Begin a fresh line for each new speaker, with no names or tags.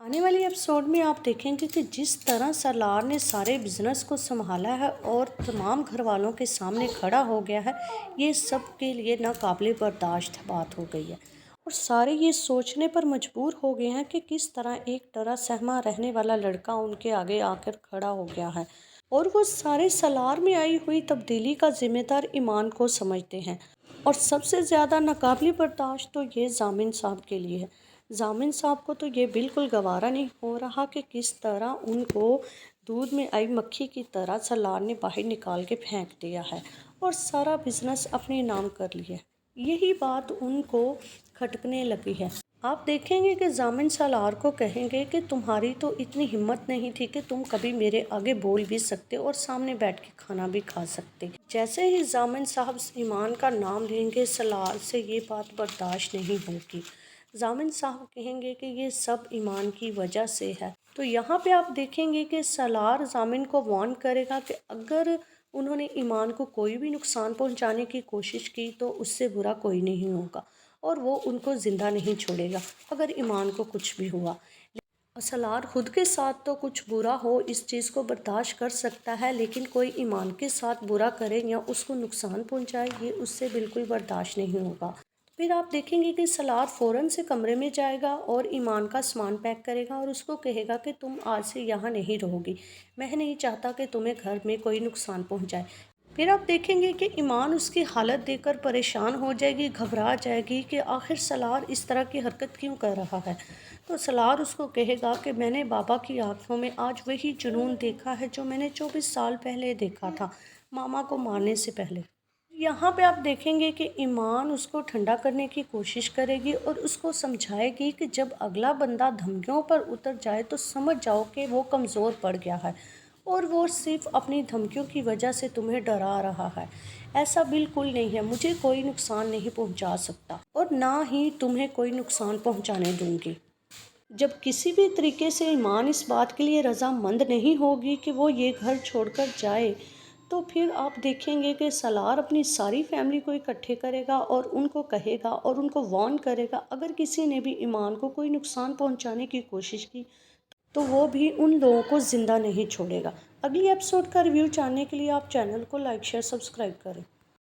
आने वाली एपिसोड में आप देखेंगे कि जिस तरह सरलार ने सारे बिजनेस को संभाला है और तमाम घर वालों के सामने खड़ा हो गया है, ये सब के लिए नाकाबिले बर्दाश्त बात हो गई है। और सारे ये सोचने पर मजबूर हो गए हैं कि किस तरह एक तरह सहमा रहने वाला लड़का उनके आगे आकर खड़ा हो गया है। और वो सारे सलार में आई हुई तब्दीली का जिम्मेदार ईमान को समझते हैं। और सबसे ज़्यादा नाकाबिले बर्दाश्त तो ये जामिन साहब के लिए है। जामिन साहब को तो ये बिल्कुल गवारा नहीं हो रहा कि किस तरह उनको दूध में आई मक्खी की तरह सलार ने बाहर निकाल के फेंक दिया है और सारा बिजनेस अपने नाम कर लिया। यही बात उनको खटकने लगी है। आप देखेंगे कि जामिन सलार को कहेंगे कि तुम्हारी तो इतनी हिम्मत नहीं थी कि तुम कभी मेरे आगे बोल भी सकते और सामने बैठ के खाना भी खा सकते। जैसे ही जामिन साहब ईमान का नाम लेंगे, सलार से ये बात बर्दाश्त नहीं होगी। जामिन साहब कहेंगे कि ये सब ईमान की वजह से है। तो यहाँ पे आप देखेंगे कि सलार जामिन को वार्न करेगा कि अगर उन्होंने ईमान को कोई भी नुकसान पहुँचाने की कोशिश की तो उससे बुरा कोई नहीं होगा और वो उनको ज़िंदा नहीं छोड़ेगा अगर ईमान को कुछ भी हुआ। सलार खुद के साथ तो कुछ बुरा हो इस चीज़ को बर्दाश्त कर सकता है, लेकिन कोई ईमान के साथ बुरा करे या उसको नुकसान पहुंचाए ये उससे बिल्कुल बर्दाश्त नहीं होगा। फिर आप देखेंगे कि सलार फ़ौरन से कमरे में जाएगा और ईमान का सामान पैक करेगा और उसको कहेगा कि तुम आज से यहाँ नहीं रहोगी, मैं नहीं चाहता कि तुम्हें घर में कोई नुकसान पहुँचाए। फिर आप देखेंगे कि ईमान उसकी हालत देखकर परेशान हो जाएगी, घबरा जाएगी कि आखिर सलार इस तरह की हरकत क्यों कर रहा है। तो सलार उसको कहेगा कि मैंने बाबा की आंखों में आज वही जुनून देखा है जो मैंने 24 साल पहले देखा था, मामा को मारने से पहले। यहाँ पे आप देखेंगे कि ईमान उसको ठंडा करने की कोशिश करेगी और उसको समझाएगी कि जब अगला बंदा धमकियों पर उतर जाए तो समझ जाओ कि वो कमज़ोर पड़ गया है और वो सिर्फ अपनी धमकियों की वजह से तुम्हें डरा रहा है। ऐसा बिल्कुल नहीं है, मुझे कोई नुकसान नहीं पहुंचा सकता और ना ही तुम्हें कोई नुकसान पहुंचाने दूंगी। जब किसी भी तरीके से ईमान इस बात के लिए रज़ामंद नहीं होगी कि वो ये घर छोड़कर जाए, तो फिर आप देखेंगे कि सलार अपनी सारी फैमिली को इकट्ठे करेगा और उनको कहेगा और उनको वार्न करेगा अगर किसी ने भी ईमान को कोई नुकसान पहुंचाने की कोशिश की तो वो भी उन लोगों को ज़िंदा नहीं छोड़ेगा। अगली एपिसोड का रिव्यू जानने के लिए आप चैनल को लाइक शेयर सब्सक्राइब करें।